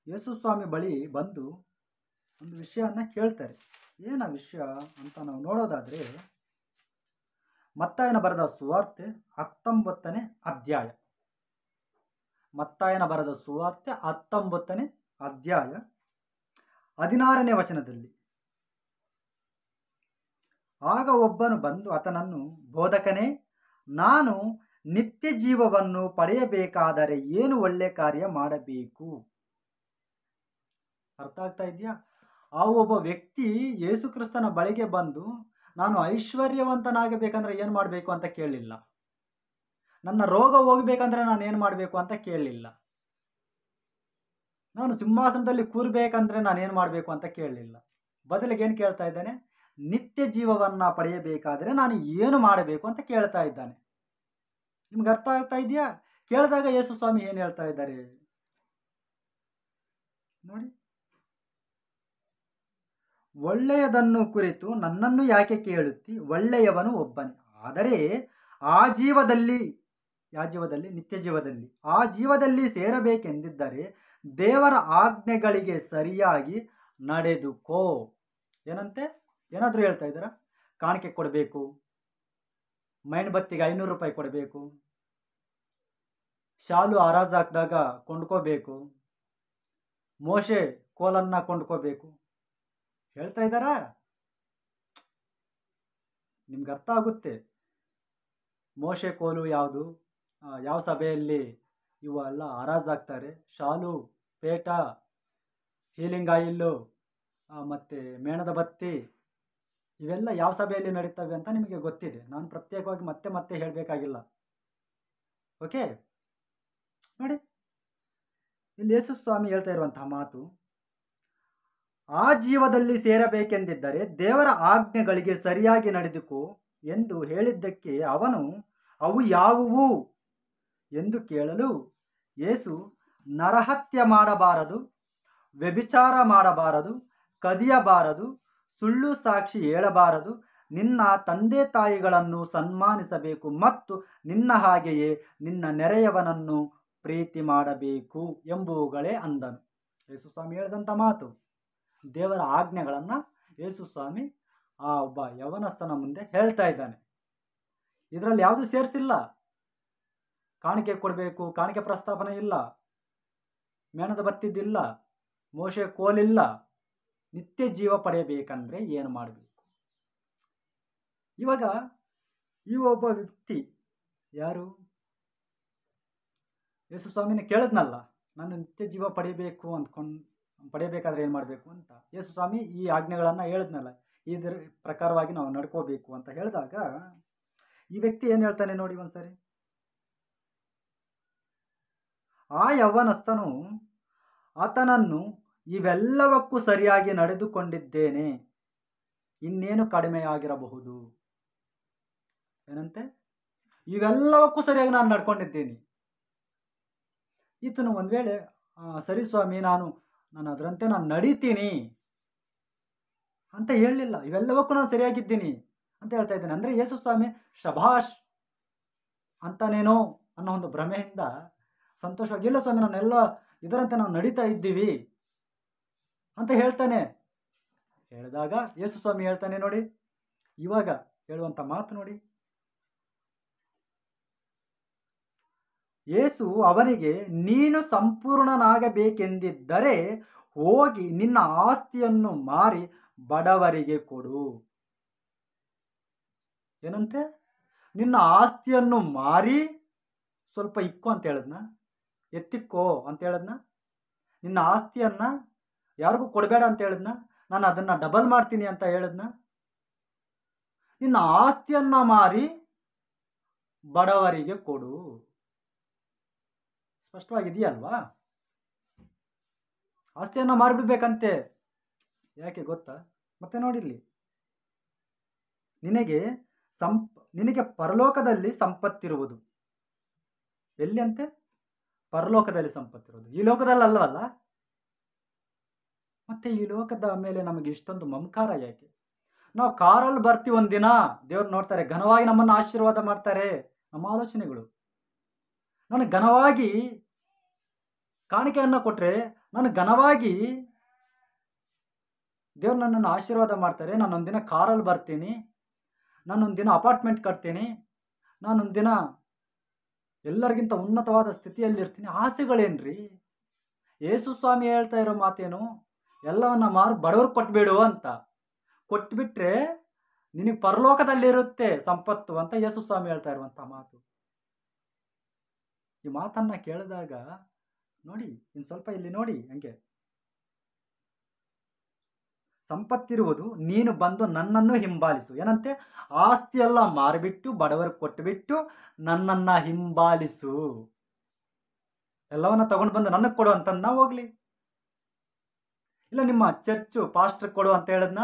ಯೇಸು ಸ್ವಾಮಿ ಬಳಿ ಬಂದು ಒಂದು ವಿಷಯವನ್ನು ಕೇಳ್ತಾರೆ. ಏನು ಆ ವಿಷಯ ಅಂತ ನಾವು ನೋಡೋದಾದರೆ, ಮತ್ತಾಯನ ಬರೆದ ಸುವಾರ್ತೆ 19ನೇ ಅಧ್ಯಾಯ, ಮತ್ತಾಯನ ಬರೆದ ಸುವಾರ್ತೆ 19ನೇ ಅಧ್ಯಾಯ 16ನೇ ವಚನದಲ್ಲಿ, ಆಗ ಒಬ್ಬನು ಬಂದು ಆತನನ್ನು, ಬೋಧಕನೇ, ನಾನು ನಿತ್ಯ ಜೀವವನ್ನು ಪಡೆಯಬೇಕಾದರೆ ಏನು ಒಳ್ಳೆ ಕಾರ್ಯ ಮಾಡಬೇಕು? ಅರ್ಥ ಆಗ್ತಾ ಇದೆಯಾ? ಆ ಒಬ್ಬ ವ್ಯಕ್ತಿ ಯೇಸು ಕ್ರಿಸ್ತನ ಬಳಿಗೆ ಬಂದು, ನಾನು ಐಶ್ವರ್ಯವಂತನಾಗಬೇಕಂದ್ರೆ ಏನು ಮಾಡಬೇಕು ಅಂತ ಕೇಳಲಿಲ್ಲ. ನನ್ನ ರೋಗ ಹೋಗಬೇಕಂದ್ರೆ ನಾನು ಏನು ಮಾಡಬೇಕು ಅಂತ ಕೇಳಲಿಲ್ಲ. ನಾನು ಸಿಂಹಾಸನದಲ್ಲಿ ಕೂರಬೇಕಂದ್ರೆ ನಾನು ಏನು ಮಾಡಬೇಕು ಅಂತ ಕೇಳಲಿಲ್ಲ. ಬದಲಿಗೆ ಏನು ಕೇಳ್ತಾ ಇದ್ದಾನೆ? ನಿತ್ಯ ಜೀವವನ್ನು ಪಡೆಯಬೇಕಾದರೆ ನಾನು ಏನು ಮಾಡಬೇಕು ಅಂತ ಕೇಳ್ತಾ ಇದ್ದಾನೆ. ನಿಮ್ಗೆ ಅರ್ಥ ಆಗ್ತಾ ಇದೆಯಾ? ಕೇಳಿದಾಗ ಯೇಸು ಸ್ವಾಮಿ ಏನು ಹೇಳ್ತಾ ಇದ್ದಾರೆ ನೋಡಿ. ಒಳ್ಳೆಯದನ್ನು ಕುರಿತು ನನ್ನನ್ನು ಯಾಕೆ ಕೇಳುತ್ತಿ? ಒಳ್ಳೆಯವನು ಒಬ್ಬನೇ. ಆದರೆ ಆ ಜೀವದಲ್ಲಿ, ಯಾವ ಜೀವದಲ್ಲಿ? ನಿತ್ಯ ಜೀವದಲ್ಲಿ. ಆ ಜೀವದಲ್ಲಿ ಸೇರಬೇಕೆಂದಿದ್ದರೆ ದೇವರ ಆಜ್ಞೆಗಳಿಗೆ ಸರಿಯಾಗಿ ನಡೆದುಕೋ. ಏನಂತೆ? ಏನಾದರೂ ಹೇಳ್ತಾ ಇದ್ದಾರಾ? ಕಾಣಿಕೆ ಕೊಡಬೇಕು, ಮೈನ್ಬತ್ತಿಗೆ 500 ರೂಪಾಯಿ ಕೊಡಬೇಕು, ಶಾಲು ಹರಾಜು ಹಾಕಿದಾಗ ಕೊಂಡ್ಕೋಬೇಕು, ಮೋಶೆ ಕೋಲನ್ನು ಕೊಂಡ್ಕೋಬೇಕು ಹೇಳ್ತಾ ಇದ್ದಾರಾ? ನಿಮ್ಗೆ ಅರ್ಥ ಆಗುತ್ತೆ. ಮೋಶೆ ಕೋಲು ಯಾವುದು, ಯಾವ ಸಭೆಯಲ್ಲಿ ಇವೆಲ್ಲ ಹರಾಜು ಹಾಕ್ತಾರೆ? ಶಾಲು, ಪೇಟ, ಹೀಲಿಂಗ್ ಆಯಿಲ್ಲು, ಮತ್ತು ಮೇಣದ ಬತ್ತಿ, ಇವೆಲ್ಲ ಯಾವ ಸಭೆಯಲ್ಲಿ ನಡೀತವೆ ಅಂತ ನಿಮಗೆ ಗೊತ್ತಿದೆ. ನಾನು ಪ್ರತ್ಯೇಕವಾಗಿ ಮತ್ತೆ ಹೇಳಬೇಕಾಗಿಲ್ಲ. ಓಕೆ ನೋಡಿ, ಇಲ್ಲಿ ಯೇಸು ಸ್ವಾಮಿ ಹೇಳ್ತಾ ಇರುವಂತಹ ಮಾತು, ಆ ಜೀವದಲ್ಲಿ ಸೇರಬೇಕೆಂದಿದ್ದರೆ ದೇವರ ಆಜ್ಞೆಗಳಿಗೆ ಸರಿಯಾಗಿ ನಡೆದುಕೋ ಎಂದು ಹೇಳಿದ್ದಕ್ಕೆ ಅವನು, ಅವು ಯಾವುವು ಎಂದು ಕೇಳಲು, ಯೇಸು, ನರಹತ್ಯೆ ಮಾಡಬಾರದು, ವ್ಯಭಿಚಾರ ಮಾಡಬಾರದು, ಕದಿಯಬಾರದು, ಸುಳ್ಳು ಸಾಕ್ಷಿ ಹೇಳಬಾರದು, ನಿನ್ನ ತಂದೆ ತಾಯಿಗಳನ್ನು ಸನ್ಮಾನಿಸಬೇಕು ಮತ್ತು ನಿನ್ನ ಹಾಗೆಯೇ ನಿನ್ನ ನೆರೆಯವನನ್ನು ಪ್ರೀತಿ ಮಾಡಬೇಕು ಎಂಬುವುಗಳೇ ಅಂದನು. ಯೇಸು ಸ್ವಾಮಿ ಹೇಳಿದಂಥ ಮಾತು. ದೇವರ ಆಜ್ಞೆಗಳನ್ನು ಯೇಸು ಸ್ವಾಮಿ ಆ ಒಬ್ಬ ಯವನಸ್ಥನ ಮುಂದೆ ಹೇಳ್ತಾ ಇದ್ದಾನೆ. ಇದರಲ್ಲಿ ಯಾವುದು ಸೇರಿಸಿಲ್ಲ. ಕಾಣಿಕೆ ಕೊಡಬೇಕು, ಕಾಣಿಕೆ ಪ್ರಸ್ತಾಪನೆ ಇಲ್ಲ, ಮೇಣದ ಬತ್ತಿದ್ದಿಲ್ಲ, ಮೋಶೆ ಕೋಲಿಲ್ಲ. ನಿತ್ಯ ಜೀವ ಪಡೆಯಬೇಕಂದ್ರೆ ಏನು ಮಾಡಬೇಕು? ಇವಾಗ ಈ ಒಬ್ಬ ವ್ಯಕ್ತಿ ಯಾರು? ಯೇಸು ಸ್ವಾಮಿನ ಕೇಳಿದ್ನಲ್ಲ, ನಾನು ನಿತ್ಯ ಜೀವ ಪಡೆಯಬೇಕಾದ್ರೆ ಏನು ಮಾಡಬೇಕು ಅಂತ. ಯೇಸು ಸ್ವಾಮಿ ಈ ಆಜ್ಞೆಗಳನ್ನು ಹೇಳಿದ್ನಲ್ಲ, ಇದರ ಪ್ರಕಾರವಾಗಿ ನಾವು ನಡ್ಕೋಬೇಕು ಅಂತ ಹೇಳಿದಾಗ ಈ ವ್ಯಕ್ತಿ ಏನು ಹೇಳ್ತಾನೆ ನೋಡಿ ಒಂದ್ಸರಿ. ಆ ಯೌವನಸ್ಥನು ಆತನನ್ನು, ಇವೆಲ್ಲವಕ್ಕೂ ಸರಿಯಾಗಿ ನಡೆದುಕೊಂಡಿದ್ದೇನೆ, ಇನ್ನೇನು ಕಡಿಮೆಯಾಗಿರಬಹುದು? ಏನಂತೆ? ಇವೆಲ್ಲವಕ್ಕೂ ಸರಿಯಾಗಿ ನಾನು ನಡ್ಕೊಂಡಿದ್ದೀನಿ. ಈತನು ಒಂದು ವೇಳೆ, ಸರಿ ಸ್ವಾಮಿ, ನಾನು ಅದರಂತೆ ನಾನು ನಡೀತೀನಿ ಅಂತ ಹೇಳಲಿಲ್ಲ. ಇವೆಲ್ಲವಕ್ಕೂ ನಾನು ಸರಿಯಾಗಿದ್ದೀನಿ ಅಂತ ಹೇಳ್ತಾ ಇದ್ದೇನೆ. ಅಂದರೆ ಯೇಸು ಸ್ವಾಮಿ ಶಭಾಷ್ ಅಂತಾನೇನೋ ಅನ್ನೋ ಒಂದು ಭ್ರಮೆಯಿಂದ ಸಂತೋಷವಾಗಿ, ಇಲ್ಲ ಸ್ವಾಮಿ, ನಾನೆಲ್ಲ ಇದರಂತೆ ನಾವು ನಡೀತಾ ಇದ್ದೀವಿ ಅಂತ ಹೇಳ್ತಾನೆ. ಹೇಳಿದಾಗ ಯೇಸು ಸ್ವಾಮಿ ಹೇಳ್ತಾನೆ ನೋಡಿ, ಇವಾಗ ಹೇಳುವಂಥ ಮಾತು ನೋಡಿ. ಯೇಸು ಅವನಿಗೆ, ನೀನು ಸಂಪೂರ್ಣನಾಗಬೇಕೆಂದಿದ್ದರೆ ಹೋಗಿ ನಿನ್ನ ಆಸ್ತಿಯನ್ನು ಮಾರಿ ಬಡವರಿಗೆ ಕೊಡು. ಏನಂತೆ? ನಿನ್ನ ಆಸ್ತಿಯನ್ನು ಮಾರಿ ಸ್ವಲ್ಪ ಇಕ್ಕೋ ಅಂತ ಹೇಳಿದ್ನ, ಎತ್ತಿಕ್ಕೋ ಅಂತ ಹೇಳಿದ್ನ, ನಿನ್ನ ಆಸ್ತಿಯನ್ನು ಯಾರಿಗೂ ಕೊಡಬೇಡ ಅಂತ ಹೇಳಿದ್ನ, ನಾನು ಅದನ್ನು ಡಬಲ್ ಮಾಡ್ತೀನಿ ಅಂತ ಹೇಳಿದ್ನ. ನಿನ್ನ ಆಸ್ತಿಯನ್ನು ಮಾರಿ ಬಡವರಿಗೆ ಕೊಡು. ಸ್ಪಷ್ಟವಾಗಿದೆಯಲ್ವಾ? ಆಸ್ತಿಯನ್ನು ಮಾರಿಬಿಡ್ಬೇಕಂತೆ. ಯಾಕೆ ಗೊತ್ತಾ? ಮತ್ತೆ ನೋಡಿರ್ಲಿ, ನಿನಗೆ ಪರಲೋಕದಲ್ಲಿ ಸಂಪತ್ತಿರುವುದು. ಎಲ್ಲಿ ಅಂತೆ? ಪರಲೋಕದಲ್ಲಿ ಸಂಪತ್ತಿರುವುದು, ಈ ಲೋಕದಲ್ಲಿ ಅಲ್ಲವಲ್ಲ. ಮತ್ತೆ ಈ ಲೋಕದ ಮೇಲೆ ನಮಗೆ ಇಷ್ಟೊಂದು ಮಮಕಾರ ಯಾಕೆ? ನಾವು ಕಾರಲ್ಲಿ ಬರ್ತೀವಿ, ಒಂದಿನ ದೇವ್ರು ನೋಡ್ತಾರೆ, ಘನವಾಗಿ ನಮ್ಮನ್ನು ಆಶೀರ್ವಾದ ಮಾಡ್ತಾರೆ. ನಮ್ಮ ಆಲೋಚನೆಗಳು, ನಾನು ಘನವಾಗಿ ಕಾಣಿಕೆಯನ್ನು ಕೊಟ್ಟರೆ, ನಾನು ಘನವಾಗಿ ದೇವ್ರು ನನ್ನನ್ನು ಆಶೀರ್ವಾದ ಮಾಡ್ತಾರೆ, ನಾನೊಂದಿನ ಕಾರಲ್ಲಿ ಬರ್ತೀನಿ, ನಾನೊಂದಿನ ಅಪಾರ್ಟ್ಮೆಂಟ್ ಕಟ್ತೀನಿ, ನಾನೊಂದಿನ ಎಲ್ಲರಿಗಿಂತ ಉನ್ನತವಾದ ಸ್ಥಿತಿಯಲ್ಲಿರ್ತೀನಿ. ಆಸೆಗಳೇನ್ರಿ? ಯೇಸು ಸ್ವಾಮಿ ಹೇಳ್ತಾ ಇರೋ ಮಾತೇನು? ಎಲ್ಲವನ್ನ ಮಾರು ಬಡವ್ರಿಗೆ ಕೊಟ್ಬಿಡು ಅಂತ. ಕೊಟ್ಬಿಟ್ರೆ ನಿನಗೆ ಪರಲೋಕದಲ್ಲಿರುತ್ತೆ ಸಂಪತ್ತು ಅಂತ ಯೇಸು ಸ್ವಾಮಿ ಹೇಳ್ತಾ ಇರುವಂಥ ಮಾತು. ಈ ಮಾತನ್ನ ಕೇಳಿದಾಗ ನೋಡಿ, ಇನ್ನು ಸ್ವಲ್ಪ ಇಲ್ಲಿ ನೋಡಿ, ಹಂಗೆ ಸಂಪತ್ತಿರುವುದು ನೀನು ಬಂದು ನನ್ನನ್ನು ಹಿಂಬಾಲಿಸು. ಏನಂತೆ? ಆಸ್ತಿಯೆಲ್ಲ ಮಾರಿಬಿಟ್ಟು ಬಡವರಿಗೆ ಕೊಟ್ಟುಬಿಟ್ಟು ನನ್ನನ್ನು ಹಿಂಬಾಲಿಸು. ಎಲ್ಲವನ್ನ ತಗೊಂಡು ಬಂದು ನನಗೆ ಕೊಡು ಅಂತನ್ನ ಹೋಗ್ಲಿ. ಇಲ್ಲ ನಿಮ್ಮ ಚರ್ಚು ಪಾಸ್ಟರ್ ಕೊಡು ಅಂತ ಹೇಳದ್ನ,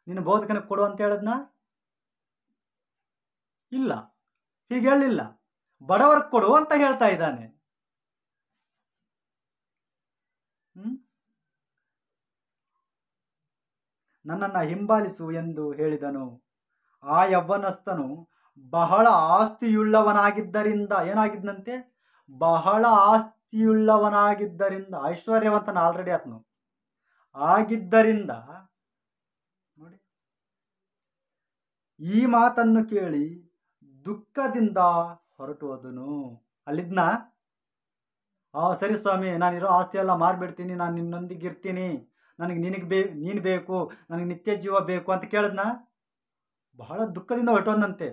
ನಿನ್ನ ಬೋಧಕನಿಗೆ ಕೊಡು ಅಂತ ಹೇಳದ್ನ? ಇಲ್ಲ, ಹೀಗೆ ಹೇಳಿಲ್ಲ. ಬಡವರಿಗೆ ಕೊಡು ಅಂತ ಹೇಳ್ತಾ ಇದ್ದಾನೆ. ನನ್ನನ್ನು ಹಿಂಬಾಲಿಸು ಎಂದು ಹೇಳಿದನು. ಆ ಯವ್ವನಸ್ಥನು ಬಹಳ ಆಸ್ತಿಯುಳ್ಳವನಾಗಿದ್ದರಿಂದ ಏನಾಗಿದ್ದಂತೆ? ಬಹಳ ಆಸ್ತಿಯುಳ್ಳವನಾಗಿದ್ದರಿಂದ, ಐಶ್ವರ್ಯವಂತನ ಆಲ್ರೆಡಿ ಆತನು ಆಗಿದ್ದರಿಂದ ನೋಡಿ, ಈ ಮಾತನ್ನು ಕೇಳಿ ದುಃಖದಿಂದ ಹೊರಟು ಹೋದನು. ಅಲ್ಲಿದ್ನ, ಸರಿ ಸ್ವಾಮಿ, ನಾನಿರೋ ಆಸ್ತಿ ಎಲ್ಲ ಮಾರ್ಬಿಡ್ತೀನಿ, ನಾನು ನಿನ್ನೊಂದಿಗೆ ಇರ್ತೀನಿ, ನೀನು ಬೇಕು, ನನಗೆ ನಿತ್ಯ ಜೀವ ಬೇಕು ಅಂತ ಕೇಳಿದ್ನ. ಬಹಳ ದುಃಖದಿಂದ ಹೊರಟೋದಂತೆ.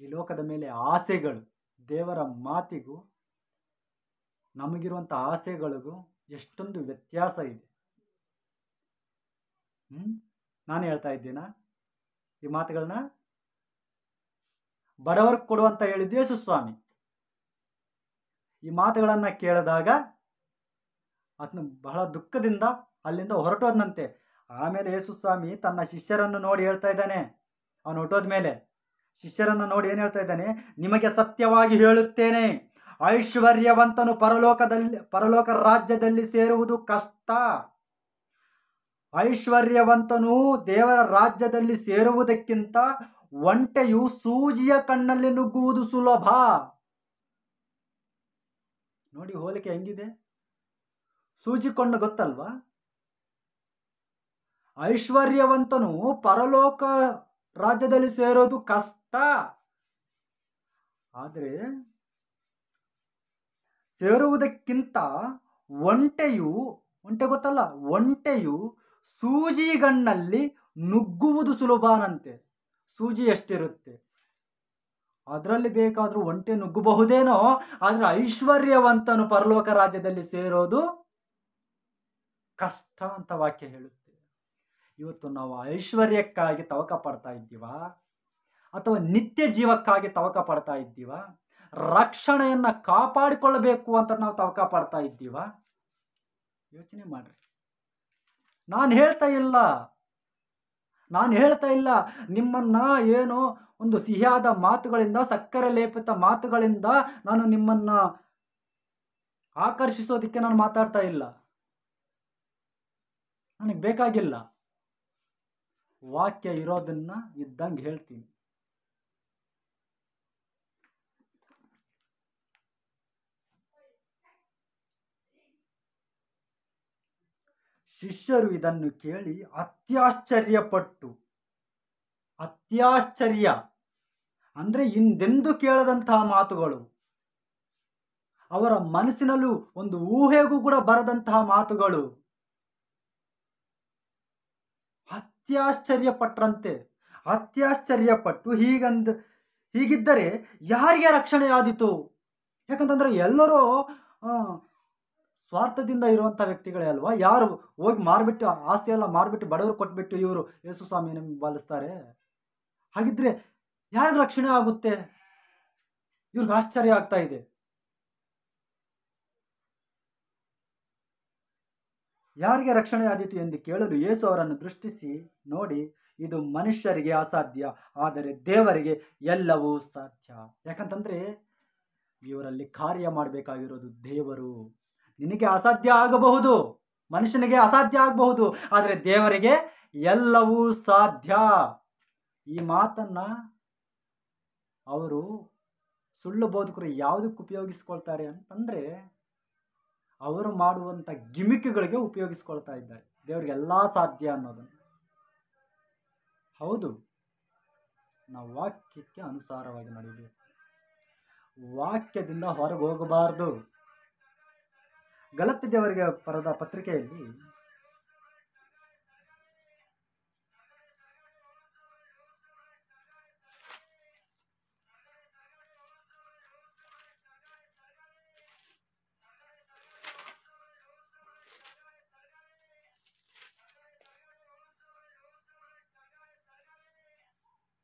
ಈ ಲೋಕದ ಮೇಲೆ ಆಸೆಗಳು, ದೇವರ ಮಾತಿಗೂ ನಮಗಿರುವಂಥ ಆಸೆಗಳಿಗೂ ಎಷ್ಟೊಂದು ವ್ಯತ್ಯಾಸ ಇದೆ. ನಾನು ಹೇಳ್ತಾ ಇದ್ದೀನ ಈ ಮಾತುಗಳನ್ನ? ಬಡವರಿಗೆ ಕೊಡು ಅಂತ ಹೇಳಿದ್ದು ಯೇಸು ಸ್ವಾಮಿ. ಈ ಮಾತುಗಳನ್ನು ಕೇಳಿದಾಗ ಆತನು ಬಹಳ ದುಃಖದಿಂದ ಅಲ್ಲಿಂದ ಹೊರಟೋದ್ನಂತೆ. ಆಮೇಲೆ ಯೇಸು ಸ್ವಾಮಿ ತನ್ನ ಶಿಷ್ಯರನ್ನು ನೋಡಿ ಹೇಳ್ತಾ ಇದ್ದಾನೆ. ಅವನು ಹೊರಟೋದ ಮೇಲೆ ಶಿಷ್ಯರನ್ನು ನೋಡಿ ಏನು ಹೇಳ್ತಾ ಇದ್ದಾನೆ? ನಿಮಗೆ ಸತ್ಯವಾಗಿ ಹೇಳುತ್ತೇನೆ, ಐಶ್ವರ್ಯವಂತನು ಪರಲೋಕ ರಾಜ್ಯದಲ್ಲಿ ಸೇರುವುದು ಕಷ್ಟ. ಐಶ್ವರ್ಯವಂತನು ದೇವರ ರಾಜ್ಯದಲ್ಲಿ ಸೇರುವುದಕ್ಕಿಂತ ಒಂಟೆಯು ಸೂಜಿಯ ಕಣ್ಣಲ್ಲಿ ನುಗ್ಗುವುದು ಸುಲಭ. ನೋಡಿ ಹೋಲಿಕೆ ಹೆಂಗಿದೆ? ಸೂಜಿ ಕಣ್ಣು ಗೊತ್ತಲ್ವಾ? ಐಶ್ವರ್ಯವಂತನು ಪರಲೋಕ ರಾಜ್ಯದಲ್ಲಿ ಸೇರೋದು ಕಷ್ಟ. ಆದರೆ ಸೇರುವುದಕ್ಕಿಂತ ಒಂಟೆ ಗೊತ್ತಲ್ಲ, ಒಂಟೆಯು ಸೂಜಿಗಣ್ಣಲ್ಲಿ ನುಗ್ಗುವುದು ಸುಲಭನಂತೆ. ಸೂಜಿ ಎಷ್ಟಿರುತ್ತೆ ಅದರಲ್ಲಿ ಬೇಕಾದರೂ ಒಂಟೆ ನುಗ್ಗಬಹುದೇನೋ, ಆದರೆ ಐಶ್ವರ್ಯವಂತನು ಪರಲೋಕ ರಾಜ್ಯದಲ್ಲಿ ಸೇರೋದು ಕಷ್ಟ ಅಂತ ವಾಕ್ಯ ಹೇಳುತ್ತೆ. ಇವತ್ತು ನಾವು ಐಶ್ವರ್ಯಕ್ಕಾಗಿ ತವಕ ಪಡ್ತಾ ಇದ್ದೀವಾ, ಅಥವಾ ನಿತ್ಯ ಜೀವಕ್ಕಾಗಿ ತವಕ ಪಡ್ತಾ ಇದ್ದೀವಾ? ರಕ್ಷಣೆಯನ್ನು ಕಾಪಾಡಿಕೊಳ್ಳಬೇಕು ಅಂತ ನಾವು ತವಕ ಪಡ್ತಾ ಇದ್ದೀವಾ? ಯೋಚನೆ ಮಾಡ್ರಿ. ನಾನು ಹೇಳ್ತಾ ಇಲ್ಲ ನಿಮ್ಮನ್ನ ಏನೋ ಒಂದು ಸಿಹಿಯಾದ ಮಾತುಗಳಿಂದ, ಸಕ್ಕರೆ ಲೇಪಿತ ಮಾತುಗಳಿಂದ ನಾನು ನಿಮ್ಮನ್ನ ಆಕರ್ಷಿಸೋದಕ್ಕೆ ನಾನು ಮಾತಾಡ್ತಾ ಇಲ್ಲ. ನನಗೆ ಬೇಕಾಗಿಲ್ಲ. ವಾಕ್ಯ ಇರೋದನ್ನ ಇದ್ದಂಗೆ ಹೇಳ್ತೀನಿ. ಶಿಷ್ಯರು ಇದನ್ನು ಕೇಳಿ ಅತ್ಯಾಶ್ಚರ್ಯ ಅಂದರೆ ಹಿಂದೆಂದೂ ಕೇಳದಂತಹ ಮಾತುಗಳು, ಅವರ ಮನಸ್ಸಿನಲ್ಲೂ ಒಂದು ಊಹೆಗೂ ಕೂಡ ಬರದಂತಹ ಮಾತುಗಳು. ಅತ್ಯಾಶ್ಚರ್ಯಪಟ್ರಂತೆ. ಅತ್ಯಾಶ್ಚರ್ಯಪಟ್ಟು ಹೀಗಿದ್ದರೆ ಯಾರಿಗೆ ರಕ್ಷಣೆ ಆದೀತು? ಯಾಕಂತಂದ್ರೆ ಎಲ್ಲರೂ ಸ್ವಾರ್ಥದಿಂದ ಇರುವಂಥ ವ್ಯಕ್ತಿಗಳೇ ಅಲ್ವಾ? ಯಾರು ಹೋಗಿ ಮಾರ್ಬಿಟ್ಟು ಆಸ್ತಿ ಎಲ್ಲ ಮಾರ್ಬಿಟ್ಟು ಬಡವರು ಕೊಟ್ಬಿಟ್ಟು ಇವರು ಯೇಸು ಸ್ವಾಮಿನ ಬಾಲಿಸ್ತಾರೆ? ಹಾಗಿದ್ರೆ ಯಾರಿಗೆ ರಕ್ಷಣೆ ಆಗುತ್ತೆ? ಇವ್ರಿಗೆ ಆಶ್ಚರ್ಯ ಆಗ್ತಾ ಇದೆ. ಯಾರಿಗೆ ರಕ್ಷಣೆ ಆದೀತು ಎಂದು ಕೇಳಲು ಯೇಸು ಅವರನ್ನು ದೃಷ್ಟಿಸಿ ನೋಡಿ, ಇದು ಮನುಷ್ಯರಿಗೆ ಅಸಾಧ್ಯ, ಆದರೆ ದೇವರಿಗೆ ಎಲ್ಲವೂ ಸಾಧ್ಯ. ಯಾಕಂತಂದ್ರೆ ಇವರಲ್ಲಿ ಕಾರ್ಯ ಮಾಡಬೇಕಾಗಿರೋದು ದೇವರು. ನಿನಗೆ ಅಸಾಧ್ಯ ಆಗಬಹುದು, ಮನುಷ್ಯನಿಗೆ ಅಸಾಧ್ಯ ಆಗಬಹುದು, ಆದರೆ ದೇವರಿಗೆ ಎಲ್ಲವೂ ಸಾಧ್ಯ. ಈ ಮಾತನ್ನ ಅವರು ಸುಳ್ಳು ಬೋಧಕರು ಯಾವುದಕ್ಕೆ ಉಪಯೋಗಿಸ್ಕೊಳ್ತಾರೆ ಅಂತಂದ್ರೆ, ಅವರು ಮಾಡುವಂಥ ಗಿಮಿಕ್ಗಳಿಗೆ ಉಪಯೋಗಿಸ್ಕೊಳ್ತಾ ಇದ್ದಾರೆ ದೇವರಿಗೆಲ್ಲ ಸಾಧ್ಯ ಅನ್ನೋದನ್ನು. ಹೌದು, ನಾವು ವಾಕ್ಯಕ್ಕೆ ಅನುಸಾರವಾಗಿ ನಡೆಯಬೇಕು, ವಾಕ್ಯದಿಂದ ಹೊರಗೆ ಹೋಗಬಾರ್ದು. ಗಲಾತ್ಯ ದೇವರಿಗೆ ಬರೆದ ಪತ್ರಿಕೆಯಲ್ಲಿ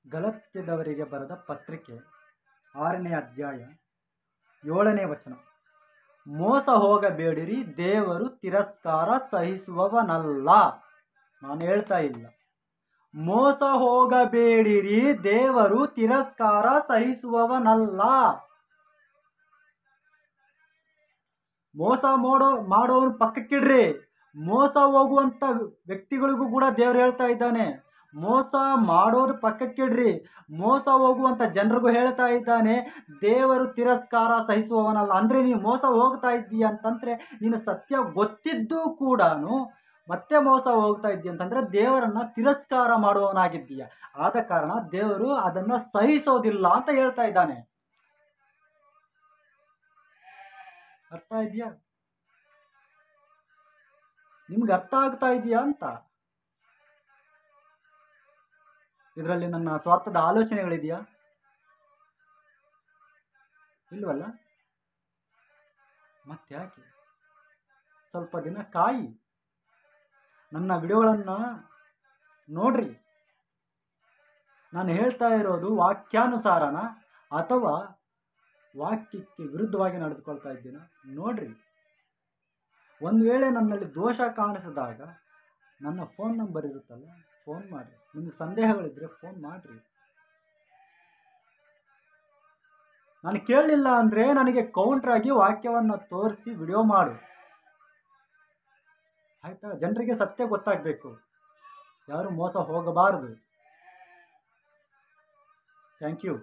ಗಲಾತ್ಯದವರಿಗೆ ಬರೆದ ಪತ್ರಿಕೆ 6ನೇ ಅಧ್ಯಾಯ 7ನೇ ವಚನ, ಮೋಸ ಹೋಗಬೇಡಿರಿ, ದೇವರು ತಿರಸ್ಕಾರ ಸಹಿಸುವವನಲ್ಲ. ನಾನು ಹೇಳ್ತಾ ಇಲ್ಲ, ಮೋಸ ಹೋಗಬೇಡಿರಿ, ದೇವರು ತಿರಸ್ಕಾರ ಸಹಿಸುವವನಲ್ಲ. ಮೋಸ ಮಾಡೋನು ಪಕ್ಕಕ್ಕಿಡ್ರಿ. ಮೋಸ ಹೋಗುವಂಥ ವ್ಯಕ್ತಿಗಳಿಗೂ ಕೂಡ ದೇವರು ಹೇಳ್ತಾ ಇದ್ದಾನೆ, ಮೋಸ ಮಾಡೋದು ಪಕ್ಕಕ್ಕಿಡ್ರಿ. ಮೋಸ ಹೋಗುವಂಥ ಜನರಿಗೂ ಹೇಳ್ತಾ ಇದ್ದಾನೆ, ದೇವರು ತಿರಸ್ಕಾರ ಸಹಿಸುವವನಲ್ಲ. ಅಂದರೆ ನೀವು ಮೋಸ ಹೋಗ್ತಾ ಇದ್ದೀಯ ಅಂತಂದರೆ, ನೀನು ಸತ್ಯ ಗೊತ್ತಿದ್ದು ಕೂಡ ಮತ್ತೆ ಮೋಸ ಹೋಗ್ತಾ ಇದ್ದೀಯ ಅಂತಂದರೆ ದೇವರನ್ನು ತಿರಸ್ಕಾರ ಮಾಡುವವನಾಗಿದ್ದೀಯ. ಆದ ಕಾರಣ ದೇವರು ಅದನ್ನು ಸಹಿಸೋದಿಲ್ಲ ಅಂತ ಹೇಳ್ತಾ ಇದ್ದಾನೆ. ಅರ್ಥ ಇದೆಯಾ? ನಿಮ್ಗೆ ಅರ್ಥ ಆಗ್ತಾ ಇದೆಯಾ ಅಂತ? ಇದರಲ್ಲಿ ನನ್ನ ಸ್ವಾರ್ಥದ ಆಲೋಚನೆಗಳಿದೆಯಾ? ಇಲ್ವಲ್ಲ? ಮತ್ತ್ಯಾಕೆ? ಸ್ವಲ್ಪ ದಿನ ಕಾಯಿ, ನನ್ನ ವಿಡಿಯೋಗಳನ್ನು ನೋಡ್ರಿ. ನಾನು ಹೇಳ್ತಾ ಇರೋದು ವಾಕ್ಯಾನುಸಾರನ ಅಥವಾ ವಾಕ್ಯಕ್ಕೆ ವಿರುದ್ಧವಾಗಿ ನಡೆದುಕೊಳ್ತಾ ಇದ್ದೀನ ನೋಡ್ರಿ. ಒಂದು ವೇಳೆ ನನ್ನಲ್ಲಿ ದೋಷ ಕಾಣಿಸಿದಾಗ ನನ್ನ ಫೋನ್ ನಂಬರ್ ಇರುತ್ತಲ್ಲ, ಫೋನ್ ಮಾಡಿರಿ. ನಿಮಗೆ ಸಂದೇಹಗಳಿದ್ರೆ ಫೋನ್ ಮಾಡಿರಿ. ನಾನು ಕೇಳಲಿಲ್ಲ ಅಂದರೆ ನನಗೆ ಕೌಂಟ್ರಾಗಿ ವಾಕ್ಯವನ್ನು ತೋರಿಸಿ ವಿಡಿಯೋ ಮಾಡು, ಆಯಿತಾ? ಜನರಿಗೆ ಸತ್ಯ ಗೊತ್ತಾಗಬೇಕು, ಯಾರು ಮೋಸ ಹೋಗಬಾರದು. Thank you.